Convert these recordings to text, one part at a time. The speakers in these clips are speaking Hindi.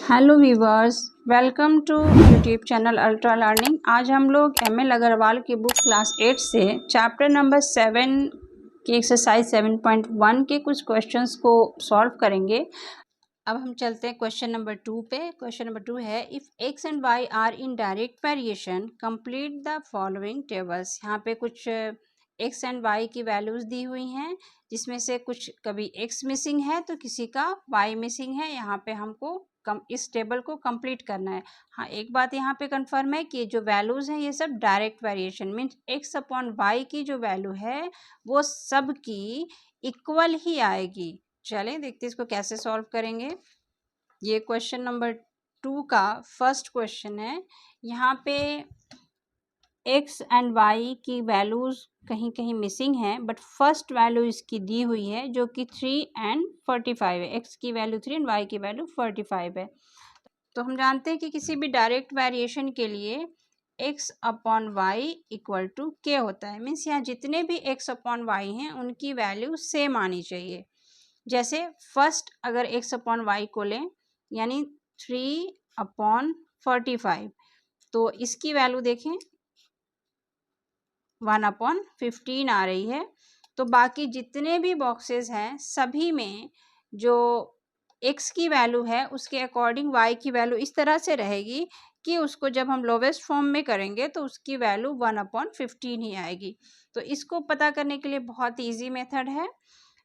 Hello viewers, welcome to YouTube channel ultra learning. आज हम लोग एम.एल. अग्रवाल की बुक क्लास 8 से चैप्टर नंबर 7 की एक्सरसाइज 7.1 के कुछ क्वेश्चंस को सॉल्व करेंगे। अब हम चलते हैं क्वेश्चन नंबर 2 पे। क्वेश्चन नंबर 2 है, if x and y are in direct variation complete the following tables. यहाँ पे कुछ एक्स एंड वाई की वैल्यूज़ दी हुई हैं, जिसमें से कुछ कभी एक्स मिसिंग है तो किसी का वाई मिसिंग है। यहाँ पे हमको इस टेबल को कंप्लीट करना है। हाँ, एक बात यहाँ पे कंफर्म है कि जो वैल्यूज़ हैं ये सब direct variation means x upon Y की जो वैल्यू है वो सब की इक्वल ही आएगी। चलें देखते हैं इसको कैसे सॉल्व करेंगे। ये क्वेश्चन नंबर 2 का फर्स्ट क्वेश्चन है। यहाँ पे एक्स एंड वाई की वैल्यूज़ कहीं कहीं मिसिंग है, बट फर्स्ट वैल्यू इसकी दी हुई है जो कि 3 एंड 45 है। एक्स की वैल्यू 3 एंड वाई की वैल्यू 45 है। तो हम जानते हैं कि किसी भी डायरेक्ट वेरिएशन के लिए x upon Y equal to k होता है। मीन्स यहाँ जितने भी एक्स अपॉन वाई हैं उनकी वैल्यू सेम आनी चाहिए। जैसे फर्स्ट अगर एक्स अपॉन वाई को लें यानी 3/45, तो इसकी वैल्यू देखें 1/15 आ रही है। तो बाकी जितने भी बॉक्सेस हैं सभी में जो एक्स की वैल्यू है उसके अकॉर्डिंग वाई की वैल्यू इस तरह से रहेगी कि उसको जब हम लोवेस्ट फॉर्म में करेंगे तो उसकी वैल्यू 1/15 ही आएगी। तो इसको पता करने के लिए बहुत ईजी मेथड है।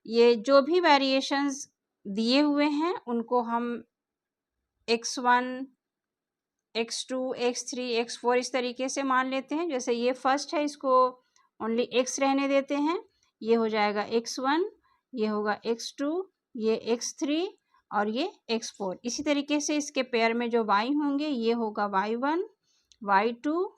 ये जो भी वेरिएशंस दिए हुए हैं उनको हम x1, x2, x3, x4 इस तरीके से मान लेते हैं। जैसे ये फर्स्ट है, इसको ओनली x रहने देते हैं। ये हो जाएगा x1, ये होगा x2, ये x3 और ये x4। इसी तरीके से इसके पेयर में जो y होंगे ये होगा y1, y2,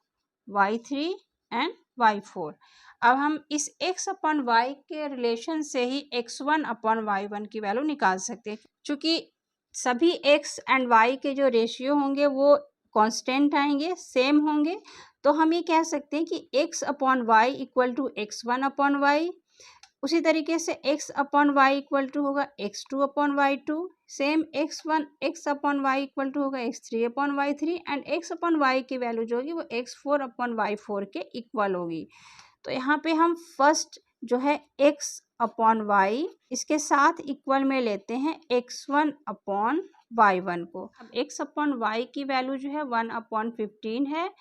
y3 and y4। अब हम इस x अपॉन y के रिलेशन से ही x1 अपॉन y1 की वैल्यू निकाल सकते हैं। चूँकि सभी x एंड y के जो रेशियो होंगे वो कांस्टेंट आएंगे, सेम होंगे, तो हम ये कह सकते हैं कि x upon Y equal to x1 upon y. उसी तरीके से x upon Y equal to होगा x2 upon y two. Same x upon Y equal to होगा x3 upon y three and x upon Y की वैल्यू जो होगी वो x4 अपॉन वाई फोर के इक्वल होगी। तो यहाँ पे हम फर्स्ट जो है x अपॉन वाई इसके साथ इक्वल में लेते हैं x1 अपॉन y1 को। अब x अपॉन वाई की वैल्यू जो है 1/15 है,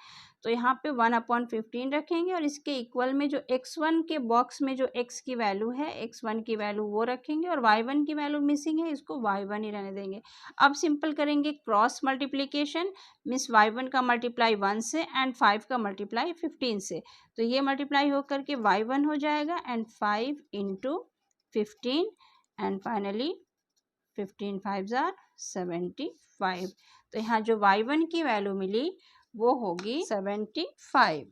तो यहाँ पे 1/15 रखेंगे और इसके इक्वल में जो x1 के बॉक्स में जो x की वैल्यू है x1 की वैल्यू वो रखेंगे और y1 की वैल्यू मिसिंग है, इसको y1 ही रहने देंगे। अब सिंपल करेंगे क्रॉस मल्टीप्लिकेशन, मीन्स y1 का मल्टीप्लाई 1 से एंड 5 का मल्टीप्लाई 15 से। तो ये मल्टीप्लाई होकर के y1 हो जाएगा and 5 into 15 and finally 15 5 are 75। तो यहाँ जो y1 की वैल्यू मिली वो होगी 75।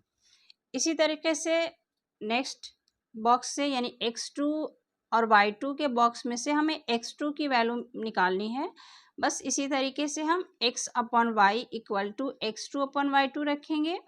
इसी तरीके से नेक्स्ट बॉक्स से यानी x2 और y2 के बॉक्स में से हमें x2 की वैल्यू निकालनी है। बस इसी तरीके से हम x upon Y equal to x2 upon y2 रखेंगे।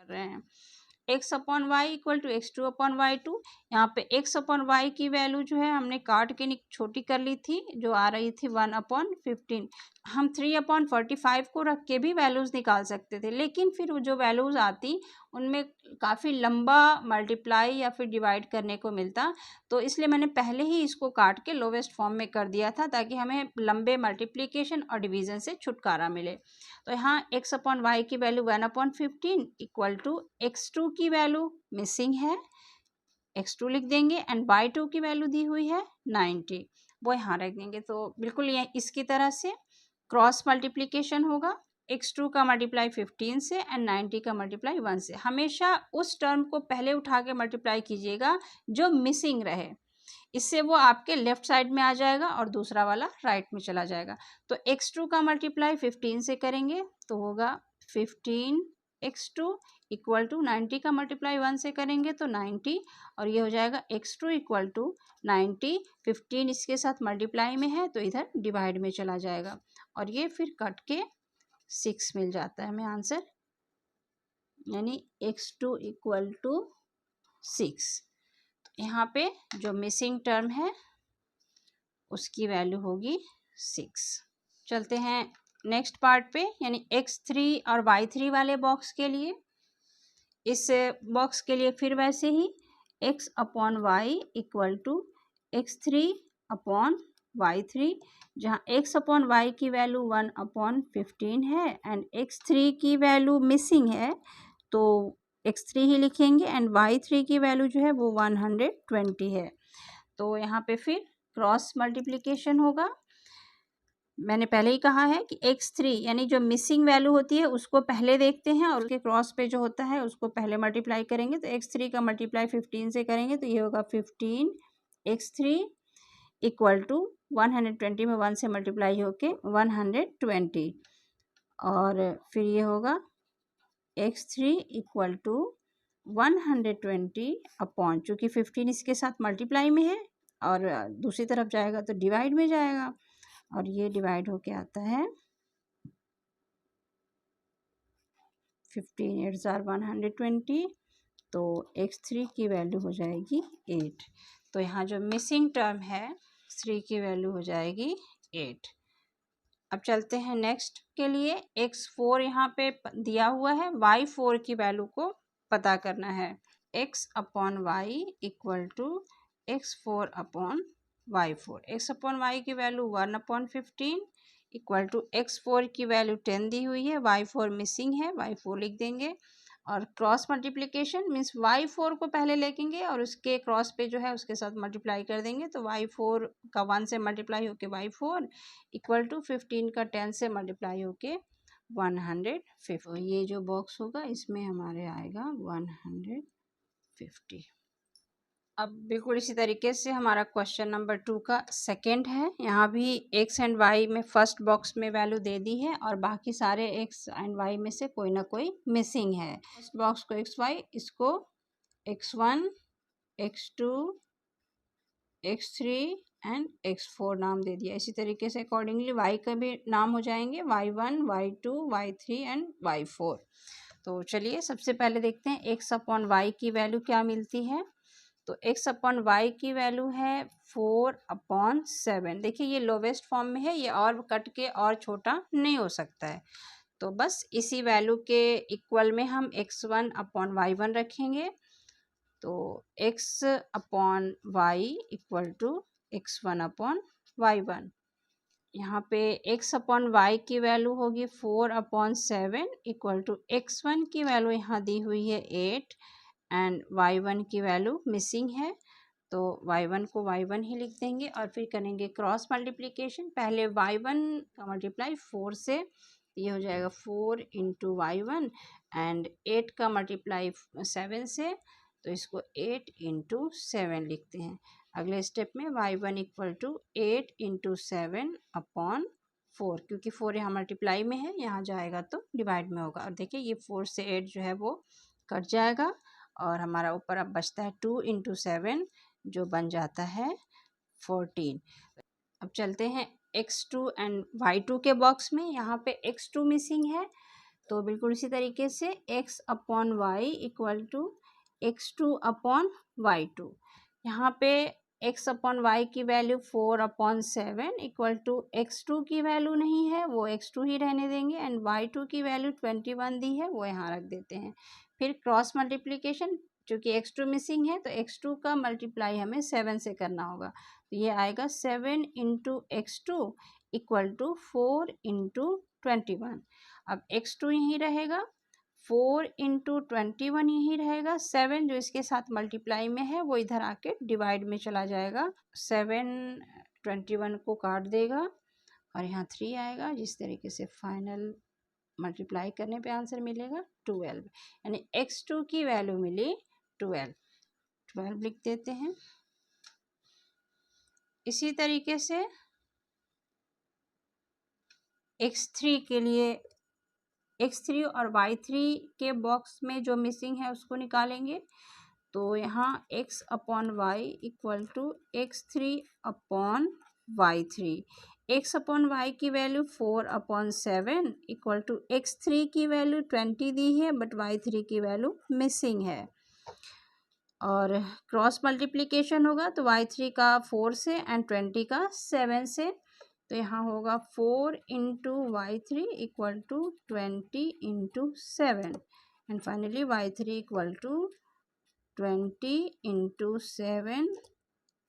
x upon Y equal to x2 upon y2। यहाँ पे x अपॉन वाई की वैल्यू जो है हमने काट के छोटी कर ली थी, जो आ रही थी 1/15। हम 3/45 को रख के भी वैल्यूज़ निकाल सकते थे, लेकिन फिर जो वैल्यूज़ आती उनमें काफ़ी लंबा मल्टीप्लाई या फिर डिवाइड करने को मिलता, तो इसलिए मैंने पहले ही इसको काट के लोवेस्ट फॉर्म में कर दिया था ताकि हमें लंबे मल्टीप्लिकेशन और डिवीज़न से छुटकारा मिले। तो यहाँ x अपॉन वाई की वैल्यू 1/15 इक्वल टू x2 की वैल्यू मिसिंग है, x2 लिख देंगे एंड y2 की वैल्यू दी हुई है 90, वो यहाँ रख देंगे। तो बिल्कुल ये इसकी तरह से क्रॉस मल्टीप्लिकेशन होगा, x2 का मल्टीप्लाई 15 से एंड 90 का मल्टीप्लाई 1 से। हमेशा उस टर्म को पहले उठा के मल्टीप्लाई कीजिएगा जो मिसिंग रहे, इससे वो आपके लेफ्ट साइड में आ जाएगा और दूसरा वाला राइट में चला जाएगा। तो x2 का मल्टीप्लाई 15 से करेंगे तो होगा 15x2 इक्वल टू 90 का मल्टीप्लाई 1 से करेंगे तो 90 और ये हो जाएगा x2 इक्वल टू 90। 15 इसके साथ मल्टीप्लाई में है तो इधर डिवाइड में चला जाएगा और ये फिर कट के 6 मिल जाता है हमें आंसर, यानी x2 इक्वल टू 6। यहाँ पे जो मिसिंग टर्म है उसकी वैल्यू होगी 6। चलते हैं नेक्स्ट पार्ट पे, यानी x3 और y3 वाले बॉक्स के लिए, इस बॉक्स के लिए फिर वैसे ही x upon Y equal to x3/y3, जहाँ x अपॉन वाई की वैल्यू 1/15 है एंड x3 की वैल्यू मिसिंग है तो x3 ही लिखेंगे एंड y3 की वैल्यू जो है वो 120 है। तो यहाँ पे फिर क्रॉस मल्टीप्लिकेशन होगा। मैंने पहले ही कहा है कि x3 यानी जो मिसिंग वैल्यू होती है उसको पहले देखते हैं और उसके क्रॉस पे जो होता है उसको पहले मल्टीप्लाई करेंगे। तो x3 का मल्टीप्लाई 15 से करेंगे तो ये होगा 15x3 इक्वल टू 120 में 1 से मल्टीप्लाई होके 120 और फिर ये होगा x3 इक्वल टू 120 अपॉन, चूँकि 15 इसके साथ मल्टीप्लाई में है और दूसरी तरफ जाएगा तो डिवाइड में जाएगा और ये डिवाइड होके आता है 15 8 जार 120, तो x3 की वैल्यू हो जाएगी 8। तो यहाँ जो मिसिंग टर्म है x3 की वैल्यू हो जाएगी 8। अब चलते हैं नेक्स्ट के लिए। x4 यहाँ पे दिया हुआ है, y4 की वैल्यू को पता करना है। x upon Y equal to x4 upon y4। x upon Y की वैल्यू 1/15 इक्वल टू x4 की वैल्यू 10 दी हुई है, y4 मिसिंग है, y4 लिख देंगे और क्रॉस मल्टीप्लिकेशन मीन्स y4 को पहले लेंगे और उसके क्रॉस पे जो है उसके साथ मल्टीप्लाई कर देंगे। तो y4 का 1 से मल्टीप्लाई होके y4 इक्वल टू 15 का 10 से मल्टीप्लाई होके 150। तो ये जो बॉक्स होगा इसमें हमारे आएगा 150। अब बिल्कुल इसी तरीके से हमारा क्वेश्चन नंबर 2 का सेकंड है। यहाँ भी x एंड y में फर्स्ट बॉक्स में वैल्यू दे दी है और बाकी सारे x एंड y में से कोई ना कोई मिसिंग है। फर्स्ट बॉक्स को xy, इसको x1 x2 x3 and x4 नाम दे दिया। इसी तरीके से अकॉर्डिंगली y का भी नाम हो जाएंगे y1 y2 y3 and y4। तो चलिए सबसे पहले देखते हैं x अपॉन y की वैल्यू क्या मिलती है। तो x अपॉन वाई की वैल्यू है 4/7। देखिए ये लोवेस्ट फॉर्म में है, ये और कट के और छोटा नहीं हो सकता है, तो बस इसी वैल्यू के इक्वल में हम x1 अपॉन y1 रखेंगे। तो x upon Y equal to x1 upon y1। यहाँ पे x अपॉन वाई की वैल्यू होगी 4/7 इक्वल टू x1 की वैल्यू यहाँ दी हुई है 8 एंड y1 की वैल्यू मिसिंग है, तो y1 को y1 ही लिख देंगे और फिर करेंगे क्रॉस मल्टीप्लिकेशन। पहले y1 का मल्टीप्लाई 4 से, ये हो जाएगा 4 इंटू y1 एंड 8 का मल्टीप्लाई 7 से, तो इसको 8 इंटू 7 लिखते हैं। अगले स्टेप में y1 equal to 8 into 7 upon 4, क्योंकि 4 यहाँ मल्टीप्लाई में है, यहाँ जाएगा तो डिवाइड में होगा। और देखिए ये 4 से 8 जो है वो कट जाएगा और हमारा ऊपर अब बचता है 2 इंटू 7 जो बन जाता है 14। अब चलते हैं x2 एंड y2 के बॉक्स में। यहाँ पे x2 मिसिंग है, तो बिल्कुल इसी तरीके से x upon Y equal to x2 upon y2। यहाँ पे x अपॉन वाई की वैल्यू 4/7 इक्वल टू x2 की वैल्यू नहीं है, वो x2 ही रहने देंगे एंड y2 की वैल्यू 21 दी है, वो यहाँ रख देते हैं। फिर क्रॉस मल्टीप्लिकेशन, चूँकि x2 मिसिंग है तो x2 का मल्टीप्लाई हमें 7 से करना होगा, तो ये आएगा 7 into x2 equal to 4 into 21। अब x2 यहीं रहेगा, 4 इंटू 21 यहीं रहेगा, 7 जो इसके साथ मल्टीप्लाई में है वो इधर आके डिवाइड में चला जाएगा, 7 21 को काट देगा और यहाँ 3 आएगा। जिस तरीके से फाइनल मल्टीप्लाई करने पे आंसर मिलेगा 12, यानी x2 की वैल्यू मिली 12 लिख देते हैं। इसी तरीके से x3 के लिए x3 और y3 के बॉक्स में जो मिसिंग है उसको निकालेंगे। तो यहाँ x upon Y equal to x3 upon y3। x upon Y की वैल्यू 4/7 इक्वल टू x3 की वैल्यू 20 दी है बट y3 की वैल्यू मिसिंग है और क्रॉस मल्टीप्लिकेशन होगा तो y3 का 4 से एंड 20 का 7 से, तो यहाँ होगा 4 into y3 equal to 20 into 7 and finally y3 equal to 20 into 7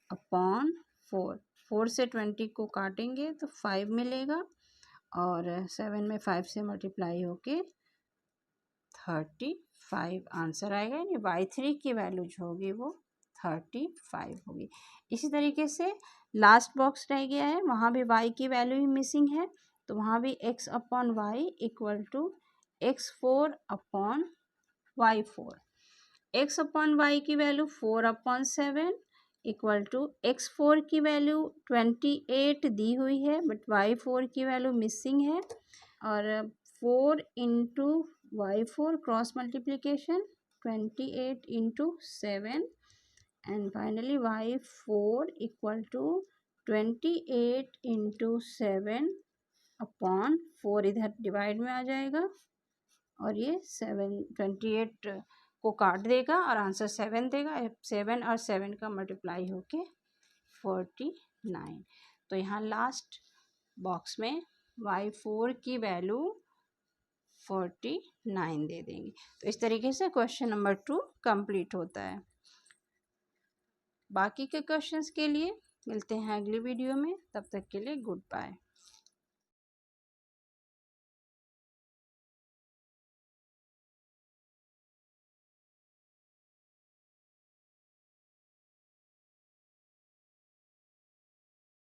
upon 4। 4 से 20 को काटेंगे तो 5 मिलेगा और 7 में 5 से मल्टीप्लाई होके 35 आंसर आएगा। यानी y3 की वैल्यू जो होगी वो 35 होगी। इसी तरीके से लास्ट बॉक्स रह गया है, वहाँ भी y की वैल्यू ही मिसिंग है, तो वहाँ भी x upon Y equal to x4 upon y4। x upon Y की value 4 upon 7 equal to x4 की वैल्यू 28 दी हुई है बट y4 की वैल्यू मिसिंग है, और 4 into y4 cross multiplication 28 into 7 and finally y4 equal to 28 into 7 upon 4, इधर डिवाइड में आ जाएगा और ये 28 को काट देगा और आंसर 7 देगा। 7 और 7 का मल्टीप्लाई होके 49। तो यहाँ लास्ट बॉक्स में y4 की वैल्यू 49 दे देंगे। तो इस तरीके से क्वेश्चन नंबर 2 कंप्लीट होता है। बाकी के क्वेश्चंस के लिए मिलते हैं अगली वीडियो में, तब तक के लिए गुड बाय।